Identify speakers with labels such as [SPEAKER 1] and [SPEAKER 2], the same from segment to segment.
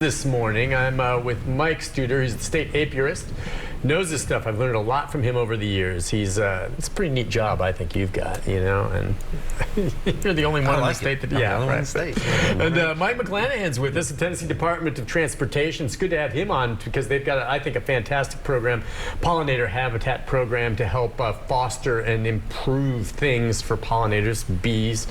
[SPEAKER 1] This morning, I'm with Mike Studer. He's the state apiarist. Knows this stuff. I've learned a lot from him over the years. It's a pretty neat job, I think you've got, and you're the only one in the state that,
[SPEAKER 2] yeah, right. State.
[SPEAKER 1] And Mike McClanahan's with us, the Tennessee Department of Transportation. It's good to have him on because they've got, I think, a fantastic program, Pollinator habitat program, to help foster and improve things for pollinators, bees,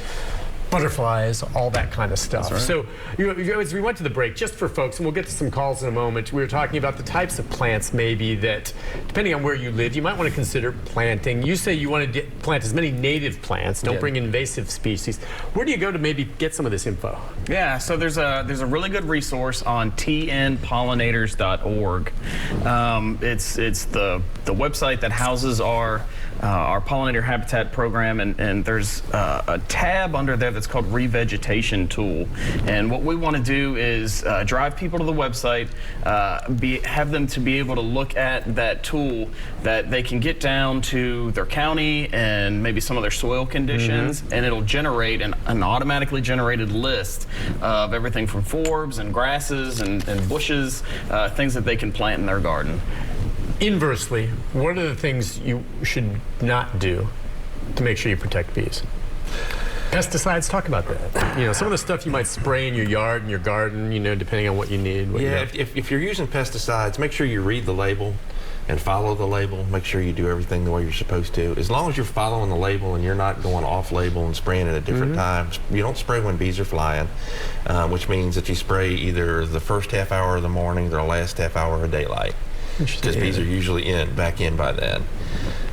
[SPEAKER 1] butterflies, all that kind of stuff.
[SPEAKER 2] Right.
[SPEAKER 1] So as we went to the break, just for folks, and we'll get to some calls in a moment, we were talking about the types of plants maybe that, depending on where you live, you might want to consider planting. You say you want to plant as many native plants, don't bring invasive species. Where do you go to maybe get some of this info?
[SPEAKER 2] Yeah, so there's a really good resource on tnpollinators.org. It's the website that houses our pollinator habitat program, and there's a tab under there that's called revegetation tool. And what we want to do is drive people to the website, have them to be able to look at that tool, that they can get down to their county and maybe some of their soil conditions, and it'll generate an automatically generated list of everything from forbs and grasses and bushes, things that they can plant in their garden.
[SPEAKER 1] Inversely, what are the things you should not do to make sure you protect bees? Pesticides, talk about that. Some of the stuff you might spray in your yard and your garden, depending on what you need.
[SPEAKER 3] If you're using pesticides, make sure you read the label and follow the label. Make sure you do everything the way you're supposed to. As long as you're following the label and you're not going off label and spraying at different times. You don't spray when bees are flying, which means that you spray either the first half hour of the morning or the last half hour of daylight. Because bees are usually back in by then.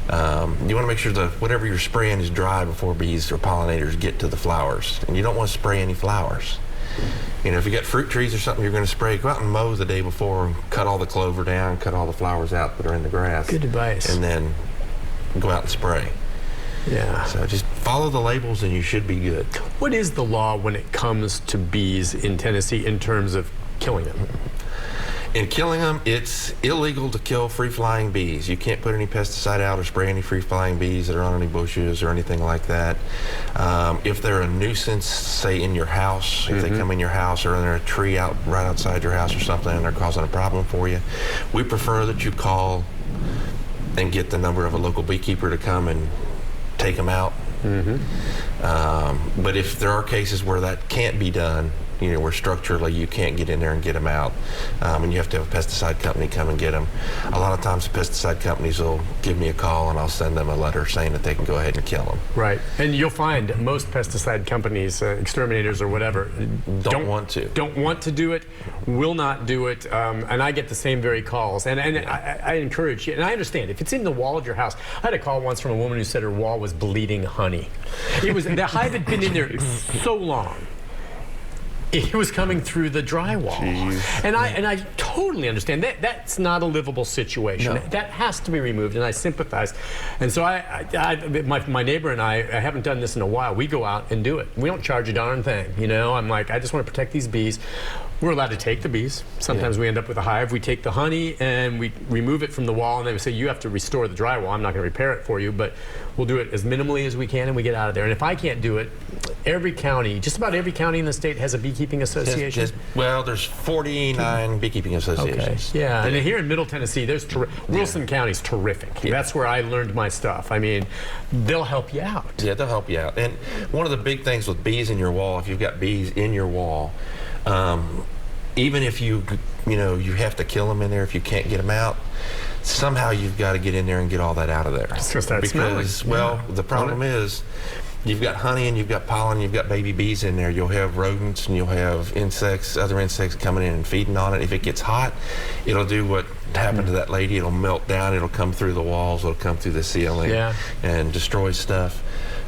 [SPEAKER 3] You want to make sure that whatever you're spraying is dry before bees or pollinators get to the flowers. And you don't want to spray any flowers. If you got fruit trees or something you're going to spray, go out and mow the day before and cut all the clover down, cut all the flowers out that are in the grass.
[SPEAKER 1] Good advice.
[SPEAKER 3] And then go out and spray.
[SPEAKER 1] Yeah.
[SPEAKER 3] So just follow the labels and you should be good.
[SPEAKER 1] What is the law when it comes to bees in Tennessee in terms of killing them?
[SPEAKER 3] In killing them, it's illegal to kill free-flying bees. You can't put any pesticide out or spray any free-flying bees that are on any bushes or anything like that. If they're a nuisance, say in your house, if they come in your house or they're a tree out right outside your house or something and they're causing a problem for you, we prefer that you call and get the number of a local beekeeper to come and take them out. But if there are cases where that can't be done, where structurally you can't get in there and get them out, and you have to have a pesticide company come and get them. A lot of times the pesticide companies will give me a call and I'll send them a letter saying that they can go ahead and kill them.
[SPEAKER 1] Right, and you'll find most pesticide companies, exterminators or whatever, don't want to do it, will not do it, and I get the same very calls. And I encourage you, and I understand, if it's in the wall of your house. I had a call once from a woman who said her wall was bleeding honey. The hive had been in there so long. It was coming through the drywall. And I totally understand that that's not a livable situation. No. That has to be removed, and I sympathize. And so my neighbor and I haven't done this in a while. We go out and do it. We don't charge a darn thing. I'm like, I just want to protect these bees. We're allowed to take the bees. Sometimes we end up with a hive. We take the honey and we remove it from the wall, and then we say, you have to restore the drywall. I'm not going to repair it for you, but we'll do it as minimally as we can, and we get out of there. And if I can't do it, every county, just about every county in the state has a beekeeping association.
[SPEAKER 3] Well, there's 49 beekeeping associations.
[SPEAKER 1] Okay. Yeah, and here in Middle Tennessee, there's Wilson County's terrific. That's where I learned my stuff. I mean, they'll help you out.
[SPEAKER 3] Yeah, they'll help you out. And one of the big things with bees in your wall, if you've got bees in your wall, even if you have to kill them in there if you can't get them out, somehow you've got to get in there and get all that out of there.
[SPEAKER 1] It's just that
[SPEAKER 3] because, the problem is, you've got honey and you've got pollen, you've got baby bees in there. You'll have rodents and you'll have insects, other insects coming in and feeding on it. If it gets hot, it'll do what happened to that lady. It'll melt down, it'll come through the walls, it'll come through the ceiling and destroy stuff.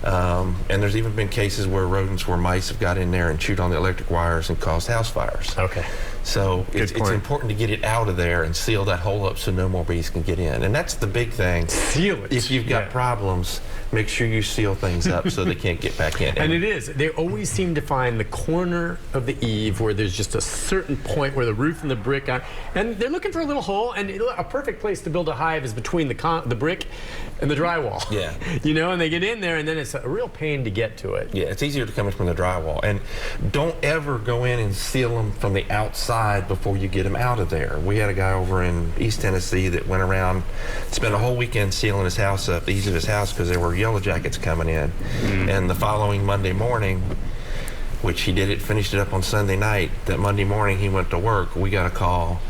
[SPEAKER 3] And there's even been cases where rodents, where mice have got in there and chewed on the electric wires and caused house fires.
[SPEAKER 1] Okay.
[SPEAKER 3] So it's important to get it out of there and seal that hole up so no more bees can get in. And that's the big thing.
[SPEAKER 1] Seal it.
[SPEAKER 3] If you've got problems, make sure you seal things up so they can't get back in.
[SPEAKER 1] And it is. They always seem to find the corner of the eave where there's just a certain point where the roof and the brick are, and they're looking for a little hole, and a perfect place to build a hive is between the brick and the drywall.
[SPEAKER 3] Yeah.
[SPEAKER 1] And they get in there, and then it's a real pain to get to it.
[SPEAKER 3] Yeah, it's easier to come in from the drywall. And don't ever go in and seal them from the outside inside before you get them out of there. We had a guy over in East Tennessee that went around, spent a whole weekend sealing his house up, the eaves of his house, because there were yellow jackets coming in. And the following Monday morning, which he did it, finished it up on Sunday night, that Monday morning he went to work, we got a call.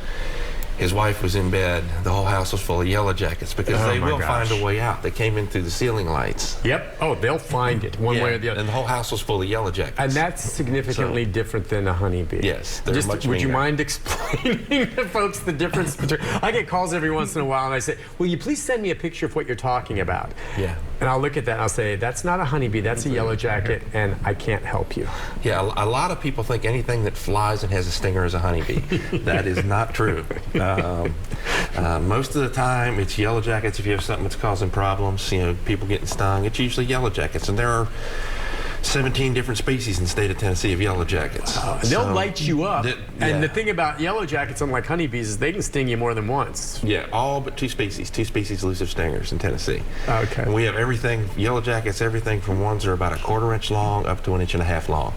[SPEAKER 3] His wife was in bed. The whole house was full of yellow jackets because they will find a way out. They came in through the ceiling lights.
[SPEAKER 1] Yep. Oh, they'll find it one way or the other.
[SPEAKER 3] And the whole house was full of yellow jackets.
[SPEAKER 1] And that's significantly different than a honeybee.
[SPEAKER 3] Yes, they're much
[SPEAKER 1] would you
[SPEAKER 3] meaner.
[SPEAKER 1] mind explaining to folks the difference between? I get calls every once in a while, and I say, "Will you please send me a picture of what you're talking about?"
[SPEAKER 3] Yeah.
[SPEAKER 1] And I'll look at that and I'll say, "That's not a honeybee. That's a yellow jacket, and I can't help you."
[SPEAKER 3] Yeah, a lot of people think anything that flies and has a stinger is a honeybee. That is not true. Most of the time, it's yellow jackets. If you have something that's causing problems, people getting stung, it's usually yellow jackets. And there are 17 different species in the state of Tennessee of yellow jackets.
[SPEAKER 1] And they'll light you up.
[SPEAKER 3] Yeah.
[SPEAKER 1] And the thing about yellow jackets, unlike honeybees, is they can sting you more than once.
[SPEAKER 3] Yeah, all but two species elusive stingers in Tennessee.
[SPEAKER 1] Okay.
[SPEAKER 3] And we have everything, yellow jackets, everything from ones that are about a 1/4 inch long up to 1.5 inches long.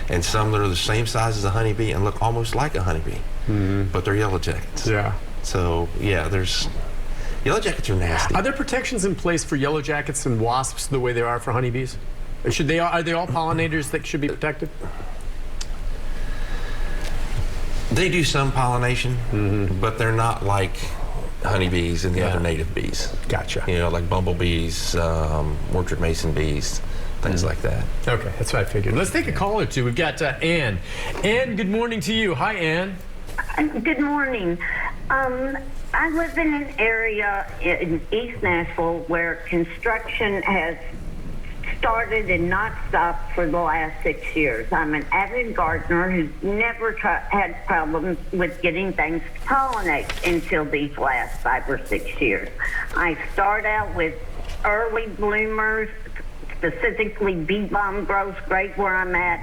[SPEAKER 3] And some that are the same size as a honeybee and look almost like a honeybee, but they're yellow jackets.
[SPEAKER 1] Yeah.
[SPEAKER 3] So, yeah, yellow jackets are nasty.
[SPEAKER 1] Are there protections in place for yellow jackets and wasps the way there are for honeybees? Are they all pollinators that should be protected?
[SPEAKER 3] They do some pollination, but they're not like honeybees and the other native bees.
[SPEAKER 1] Gotcha.
[SPEAKER 3] Like bumblebees, orchard mason bees, things like that.
[SPEAKER 1] Okay, that's what I figured. Let's take a call or two. We've got Ann. Ann, good morning to you. Hi, Ann.
[SPEAKER 4] Good morning. I live in an area in East Nashville where construction has started and not stopped for the last 6 years. I'm an avid gardener who's never had problems with getting things to pollinate until these last 5 or 6 years. I start out with early bloomers, specifically bee balm grows great where I'm at,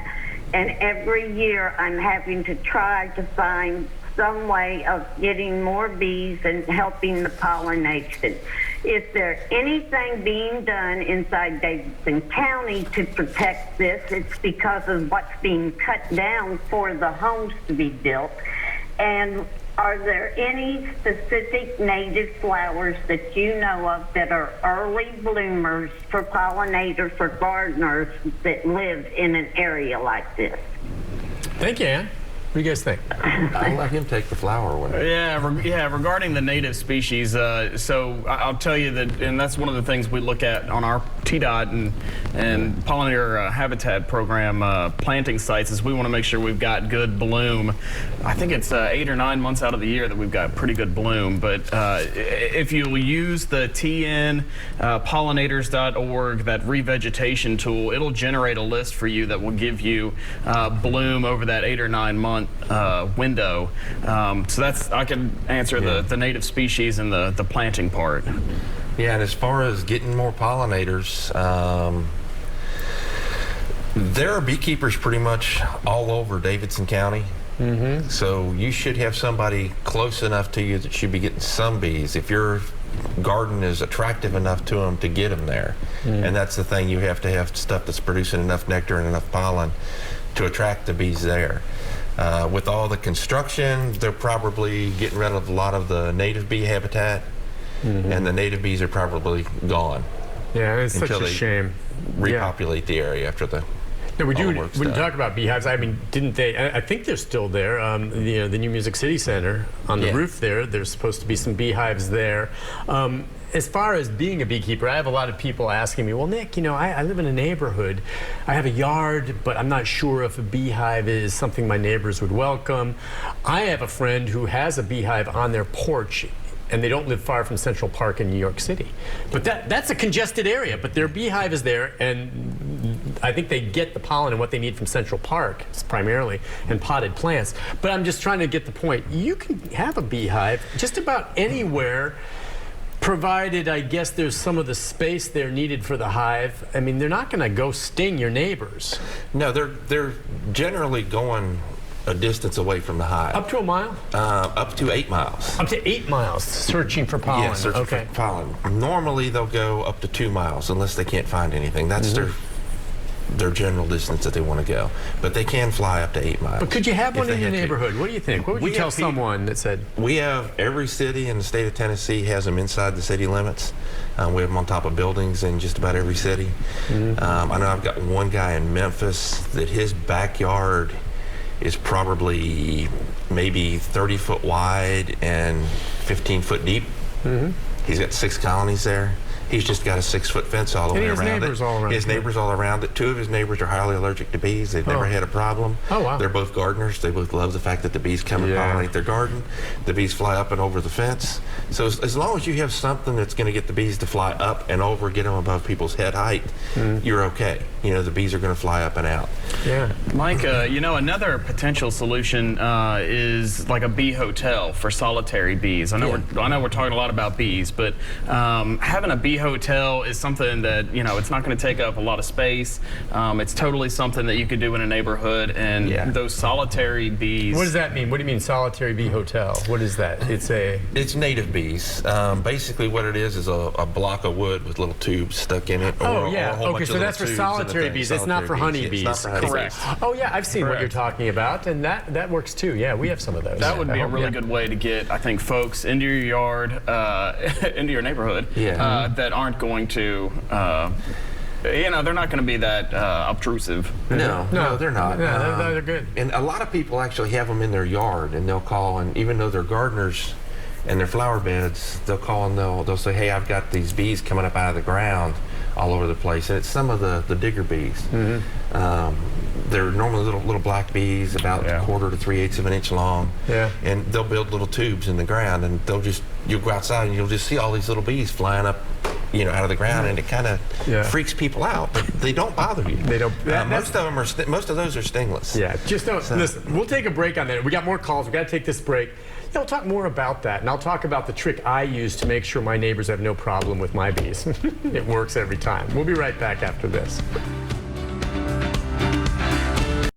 [SPEAKER 4] and every year I'm having to try to find some way of getting more bees and helping the pollination. Is there anything being done inside Davidson County to protect this? It's because of what's being cut down for the homes to be built. And are there any specific native flowers that you know of that are early bloomers for pollinators, for gardeners that live in an area like this?
[SPEAKER 1] Thank you, Ann. What do you guys think?
[SPEAKER 3] I'll let him take the flower one.
[SPEAKER 2] Yeah, regarding the native species, so I'll tell you that, and that's one of the things we look at on our TDOT and pollinator habitat program planting sites, is we want to make sure we've got good bloom. I think it's 8 or 9 months out of the year that we've got pretty good bloom, but if you'll use the TN pollinators.org, that revegetation tool, it'll generate a list for you that will give you bloom over that 8 or 9 month window. So I can answer the native species and the planting part.
[SPEAKER 3] Yeah, and as far as getting more pollinators, there are beekeepers pretty much all over Davidson County. So you should have somebody close enough to you that should be getting some bees if your garden is attractive enough to them to get them there. And that's the thing, you have to have stuff that's producing enough nectar and enough pollen to attract the bees there. With all the construction, they're probably getting rid of a lot of the native bee habitat, and the native bees are probably gone.
[SPEAKER 1] Yeah, it's such a shame.
[SPEAKER 3] Repopulate the area after the
[SPEAKER 1] When you talk about beehives, I mean, didn't they? I think they're still there. The new Music City Center on the roof there. There's supposed to be some beehives there. As far as being a beekeeper, I have a lot of people asking me, well, Nick, I live in a neighborhood. I have a yard, but I'm not sure if a beehive is something my neighbors would welcome. I have a friend who has a beehive on their porch, and they don't live far from Central Park in New York City. But that's a congested area, but their beehive is there, and I think they get the pollen and what they need from Central Park primarily, and potted plants. But I'm just trying to get the point. You can have a beehive just about anywhere, provided, I guess, there's some of the space there needed for the hive. I mean, they're not going to go sting your neighbors.
[SPEAKER 3] No, they're generally going a distance away from the hive.
[SPEAKER 1] Up to a mile?
[SPEAKER 3] Up to 8 miles.
[SPEAKER 1] Up to 8 miles, searching for pollen.
[SPEAKER 3] Yeah, searching for pollen. Normally, they'll go up to 2 miles unless they can't find anything. That's their general distance that they want to go. But they can fly up to 8 miles.
[SPEAKER 1] But could you have one in your neighborhood? What do you think? What would you tell someone that said?
[SPEAKER 3] We have every city in the state of Tennessee has them inside the city limits. We have them on top of buildings in just about every city. I know I've got one guy in Memphis that his backyard is probably maybe 30 foot wide and 15 foot deep. He's got 6 colonies there. He's just got a 6-foot fence all the way around it. His neighbors all around it. 2 of his neighbors are highly allergic to bees. They've never had a problem.
[SPEAKER 1] Oh, wow.
[SPEAKER 3] They're both gardeners. They both love the fact that the bees come and pollinate their garden. The bees fly up and over the fence. So as long as you have something that's going to get the bees to fly up and over, get them above people's head height, you're okay. You know, the bees are going to fly up and out.
[SPEAKER 1] Yeah.
[SPEAKER 2] Mike, you know, another potential solution is like a bee hotel for solitary bees. I know we're talking a lot about bees, but having a bee hotel is something that, you know, it's not going to take up a lot of space. It's totally something that you could do in a neighborhood, and those solitary bees.
[SPEAKER 1] What does that mean? What do you mean solitary bee hotel? What is that?
[SPEAKER 3] It's native bees. Basically what it is a block of wood with little tubes stuck in it.
[SPEAKER 1] Okay, so that's for solitary bees. It's not for honey bees.
[SPEAKER 3] It's not for honey
[SPEAKER 2] Correct.
[SPEAKER 3] bees.
[SPEAKER 1] Oh yeah, I've seen what you're talking about, and that works too. Yeah, we have some of those.
[SPEAKER 2] That would be a really good way to get, I think, folks into your yard, into your neighborhood, that aren't going to, you know, they're not going to be that obtrusive.
[SPEAKER 3] No, they're not.
[SPEAKER 1] Yeah, they're good.
[SPEAKER 3] And a lot of people actually have them in their yard, and they'll call, and even though they're gardeners and they're flower beds, they'll call and they'll say, hey, I've got these bees coming up out of the ground all over the place. And it's some of the digger bees. They're normally little black bees, about a quarter to 3/8 of an inch long. And they'll build little tubes in the ground, and you'll go outside and you'll just see all these little bees flying up, you know, out of the ground, and it kind of freaks people out, but they don't bother you.
[SPEAKER 1] They don't.
[SPEAKER 3] Most of those are stingless.
[SPEAKER 1] Yeah, just don't. Listen, we'll take a break on that. We got more calls. We got to take this break. Yeah, we'll talk more about that, and I'll talk about the trick I use to make sure my neighbors have no problem with my bees. It works every time. We'll be right back after this.